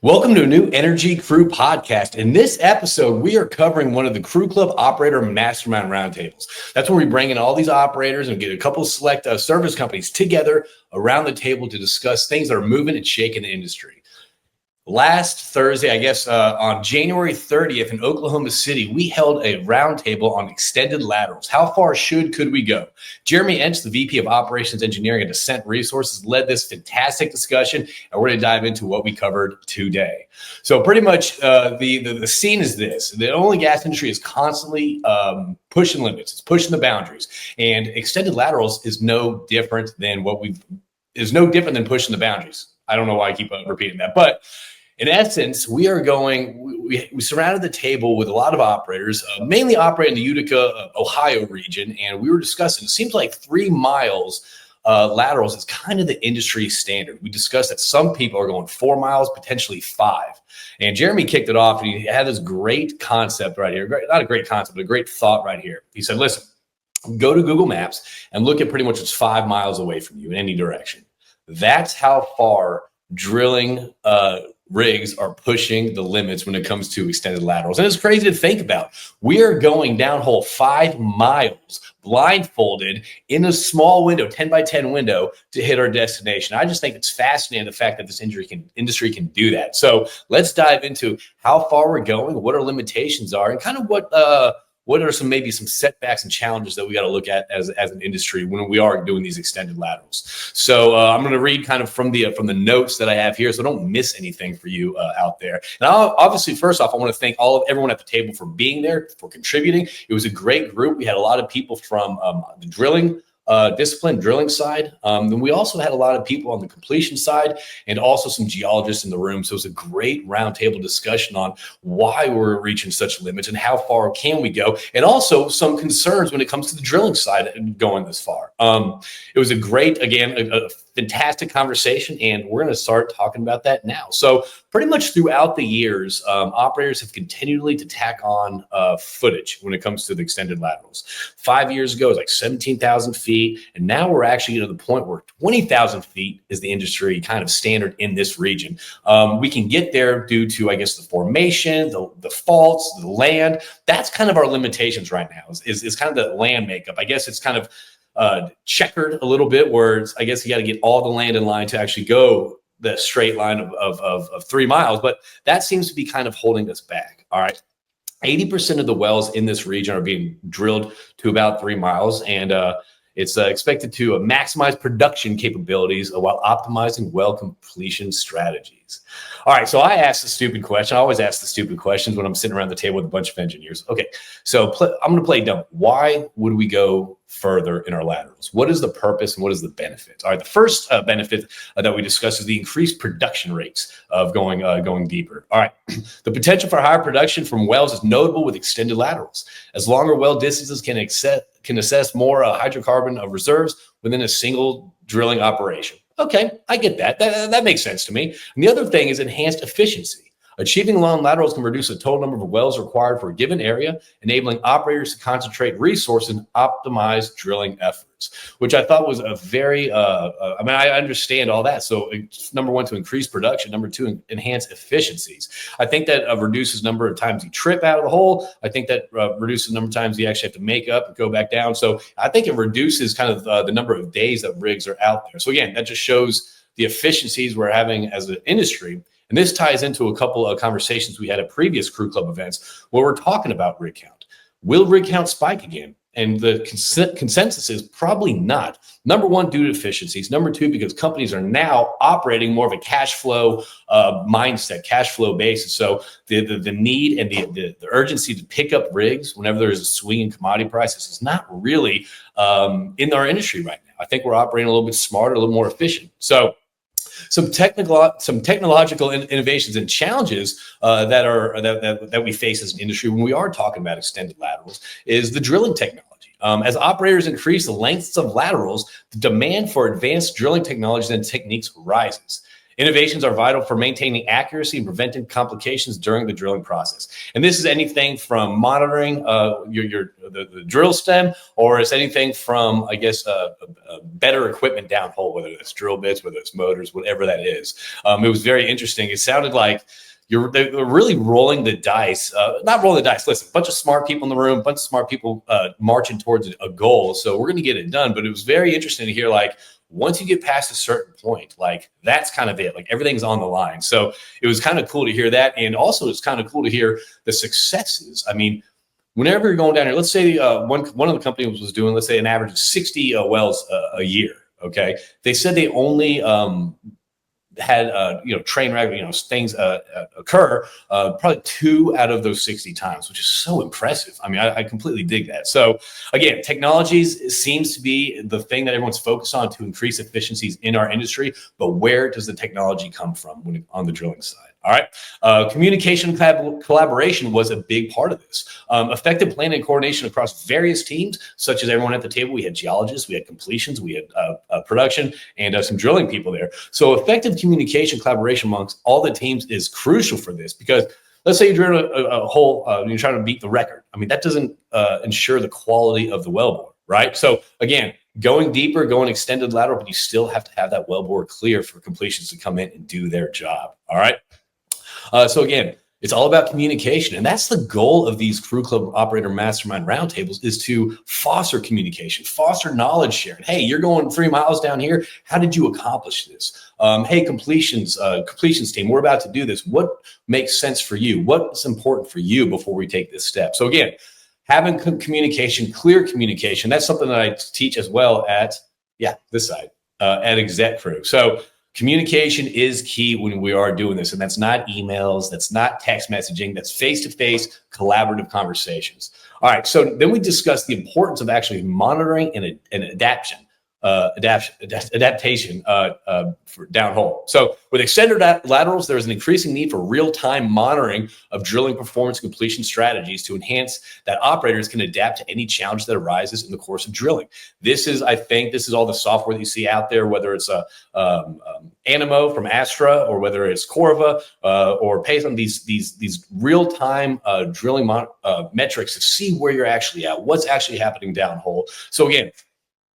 Welcome to a new Energy Crue podcast. In this episode, we are covering one of the Crue Club Operator Mastermind Roundtables. That's where we bring in all these operators and get a couple of select service companies together around the table to discuss things that are moving and shaking the industry. Last Thursday, on January 30th in Oklahoma City, we held a roundtable on extended laterals. How far could we go? Jeremy Ensz, the VP of Operations Engineering at Ascent Resources, led this fantastic discussion, and we're going to dive into what we covered today. So pretty much the scene is this. The oil and gas industry is constantly pushing limits. It's pushing the boundaries. And extended laterals is no different than pushing the boundaries. I don't know why I keep repeating that, but in essence, we surrounded the table with a lot of operators, mainly operating in the Utica, Ohio region, and we were discussing, it seems like 3 miles laterals is kind of the industry standard. We discussed that some people are going 4 miles, potentially 5. And Jeremy kicked it off, and he had this great concept right here. Not a great concept, but a great thought right here. He said, listen, go to Google Maps and look at pretty much what's 5 miles away from you in any direction. That's how far drilling rigs are pushing the limits when it comes to extended laterals. And it's crazy to think about. We are going downhole 5 miles blindfolded in a small window, 10 by 10 window, to hit our destination. I just think it's fascinating, the fact that this industry can do that. So let's dive into how far we're going, what our limitations are, and kind of what are some setbacks and challenges that we got to look at as an industry when we are doing these extended laterals. So I'm going to read kind of from the notes that I have here, so don't miss anything for you out there. And obviously, first off, I want to thank everyone at the table for being there, for contributing. It was a great group. We had a lot of people from the drilling side. And we also had a lot of people on the completion side and also some geologists in the room. So it was a great roundtable discussion on why we're reaching such limits and how far can we go, and also some concerns when it comes to the drilling side and going this far. It was a great, a fantastic conversation, and we're going to start talking about that now. So pretty much throughout the years, operators have continually to tack on footage when it comes to the extended laterals. 5 years ago, it was like 17,000 feet. And now we're actually to the point where 20,000 feet is the industry kind of standard in this region. We can get there due to, the formation, the faults, the land. That's kind of our limitations right now is kind of the land makeup. I guess it's kind of checkered a little bit, where you got to get all the land in line to actually go the straight line of 3 miles, but that seems to be kind of holding us back. All right. 80% of the wells in this region are being drilled to about 3 miles, and it's expected to maximize production capabilities while optimizing well completion strategies. All right, so I asked the stupid question. I always ask the stupid questions when I'm sitting around the table with a bunch of engineers. Okay, so I'm going to play dumb. Why would we go further in our laterals? What is the purpose and what is the benefit? All right, the first benefit that we discussed is the increased production rates of going deeper. All right, the potential for higher production from wells is notable with extended laterals, as longer well distances can assess more hydrocarbon reserves within a single drilling operation. Okay, I get that. That makes sense to me. And the other thing is enhanced efficiency. Achieving long laterals can reduce the total number of wells required for a given area, enabling operators to concentrate resources and optimize drilling efforts, which I thought was a very, I understand all that. So number one, to increase production. Number two, enhance efficiencies. I think that reduces the number of times you trip out of the hole. I think that reduces the number of times you actually have to make up and go back down. So I think it reduces kind of the number of days that rigs are out there. So again, that just shows the efficiencies we're having as an industry. And this ties into a couple of conversations we had at previous Crue Club events where we're talking about rig count. Will rig count spike again? And the consensus is probably not. Number one, due to efficiencies. Number two, because companies are now operating more of a cash flow mindset, cash flow basis. So the need and the urgency to pick up rigs whenever there's a swing in commodity prices is not really in our industry right now. I think we're operating a little bit smarter, a little more efficient. So some technological innovations and challenges that we face as an industry when we are talking about extended laterals is the drilling technology. As operators increase the lengths of laterals, the demand for advanced drilling technologies and techniques rises. Innovations are vital for maintaining accuracy and preventing complications during the drilling process. And this is anything from monitoring the drill stem, or it's anything from, I guess, better equipment downhole, whether it's drill bits, whether it's motors, whatever that is. It was very interesting. It sounded like they're really rolling the dice, not rolling the dice. Listen, a bunch of smart people in the room, a bunch of smart people marching towards a goal. So we're going to get it done. But it was very interesting to hear, like, once you get past a certain point, like, that's kind of it. Like, everything's on the line. So it was kind of cool to hear that. And also it's kind of cool to hear the successes. I mean, whenever you're going down here, let's say one of the companies was doing, let's say, an average of 60 wells a year. Okay. They said they only had train wreck, things occur probably 2 out of those 60 times, which is so impressive. I mean, I completely dig that. So again, technologies seems to be the thing that everyone's focused on to increase efficiencies in our industry, but where does the technology come from on the drilling side? All right. Communication collaboration was a big part of this. Effective planning and coordination across various teams, such as everyone at the table. We had geologists, we had completions, we had production, and some drilling people there. So effective communication collaboration amongst all the teams is crucial for this, because let's say you drill a hole, you're trying to beat the record. I mean, that doesn't ensure the quality of the wellbore, right? So again, going deeper, going extended lateral, but you still have to have that wellbore clear for completions to come in and do their job. All right. So again, it's all about communication. And that's the goal of these Crew Club Operator Mastermind Roundtables, is to foster communication, foster knowledge sharing. Hey, you're going 3 miles down here. How did you accomplish this? Hey, completions team, we're about to do this. What makes sense for you? What's important for you before we take this step? So again, having communication, clear communication, that's something that I teach as well at, this side, at Exec Crew. So communication is key when we are doing this. And that's not emails, that's not text messaging, that's face-to-face collaborative conversations. All right, so then we discussed the importance of actually monitoring and adaptation for downhole. So with extended laterals, there is an increasing need for real-time monitoring of drilling performance and completion strategies to enhance that operators can adapt to any challenge that arises in the course of drilling. I think this is all the software that you see out there, whether it's Animo from Astra, or whether it's Corva, or Payson, these real-time drilling metrics to see where you're actually at, what's actually happening downhole. So again,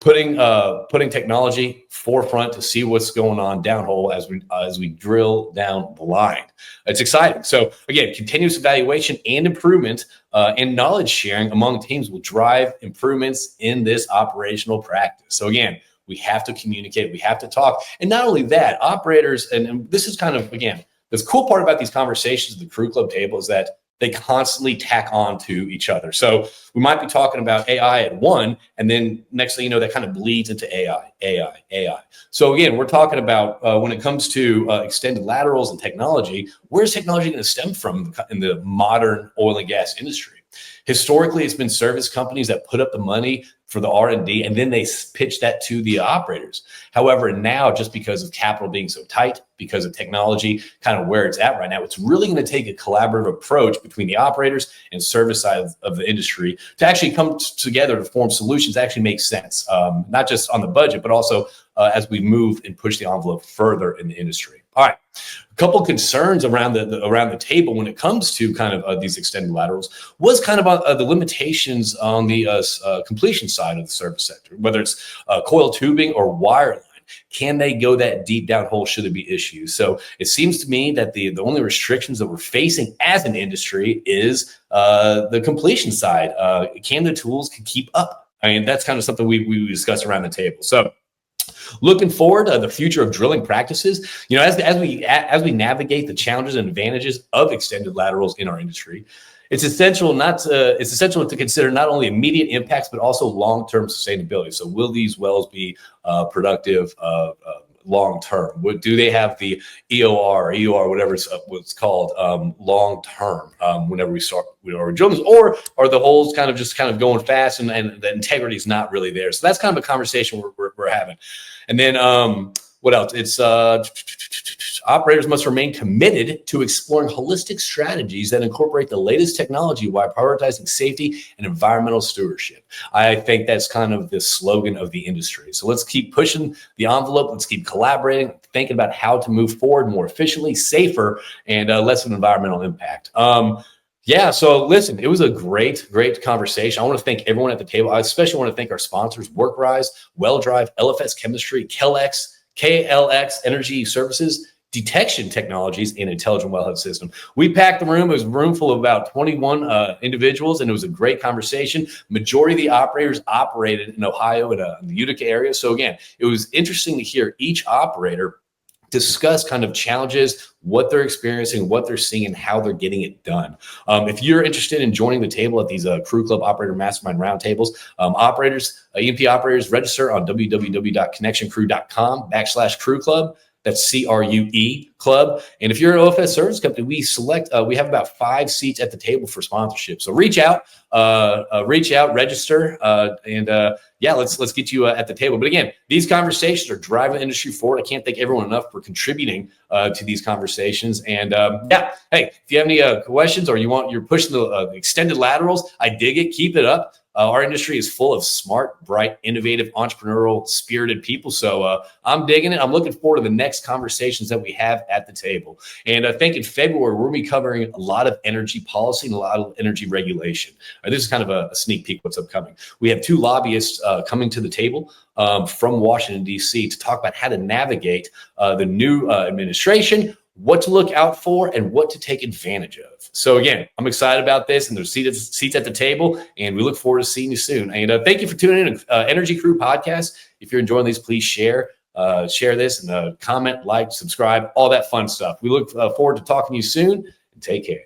putting technology forefront to see what's going on downhole as we drill down the line. It's exciting. So again, continuous evaluation and improvement and knowledge sharing among teams will drive improvements in this operational practice. So again, we have to communicate, we have to talk. And not only that, operators, and this is kind of, again, the cool part about these conversations at the Crew Club table is that they constantly tack on to each other. So we might be talking about AI at one, and then next thing you know, that kind of bleeds into AI. So again, we're talking about when it comes to extended laterals and technology, where's technology going to stem from in the modern oil and gas industry? Historically, it's been service companies that put up the money for the R&D, and then they pitch that to the operators. However, now, just because of capital being so tight, because of technology kind of where it's at right now, it's really going to take a collaborative approach between the operators and service side of the industry to actually come together to form solutions that actually make sense, not just on the budget, but also as we move and push the envelope further in the industry. All right, a couple concerns around the table when it comes to kind of these extended laterals was kind of the limitations on the completion side of the service sector, whether it's coil tubing or wireline. Can they go that deep downhole should there be issues? So it seems to me that the only restrictions that we're facing as an industry is the completion side. Can the tools keep up? I mean, that's kind of something we discussed around the table. So looking forward to the future of drilling practices, as we navigate the challenges and advantages of extended laterals in our industry, it's essential to consider not only immediate impacts, but also long-term sustainability. So will these wells be productive long-term? Do they have the EOR, whatever it's called, long-term whenever we start our drilling, or are the holes kind of going fast and the integrity is not really there? So that's kind of a conversation we're having. And then What else? It's operators must remain committed to exploring holistic strategies that incorporate the latest technology while prioritizing safety and environmental stewardship. I think that's kind of the slogan of the industry. So let's keep pushing the envelope. Let's keep collaborating, thinking about how to move forward more efficiently, safer, and less of an environmental impact. Yeah, so listen, it was a great conversation. I want to thank everyone at the table. I especially want to thank our sponsors, WorkRise, WellDrive, LFS Chemistry, KLX Energy Services, Detection Technologies, and Intelligent Wellhead System. We packed the room. It was a room full of about 21 individuals, and it was a great conversation. Majority of the operators operated in Ohio and in the Utica area. So again, it was interesting to hear each operator discuss kind of challenges, what they're experiencing, what they're seeing, and how they're getting it done. If you're interested in joining the table at these Crue Club Operator Mastermind Roundtables, E&P operators, register on www.connectioncrew.com/Crue Club. That's CRUE Club. And if you're an OFS service company, we have about 5 seats at the table for sponsorship. So reach out, register, yeah, let's get you at the table. But again, these conversations are driving the industry forward. I can't thank everyone enough for contributing to these conversations. And yeah, hey, if you have any questions or you're pushing the extended laterals, I dig it. Keep it up. Our industry is full of smart, bright, innovative, entrepreneurial, spirited people. So I'm digging it. I'm looking forward to the next conversations that we have at the table. And I think in February, we're going to be covering a lot of energy policy and a lot of energy regulation. This is kind of a sneak peek what's upcoming. We have 2 lobbyists coming to the table from Washington, D.C. to talk about how to navigate the new administration, what to look out for, and what to take advantage of. So again, I'm excited about this, and there's seats at the table, and we look forward to seeing you soon. And thank you for tuning in to Energy Crew Podcast. If you're enjoying these, please share this and comment, like, subscribe, all that fun stuff. We look forward to talking to you soon, and take care.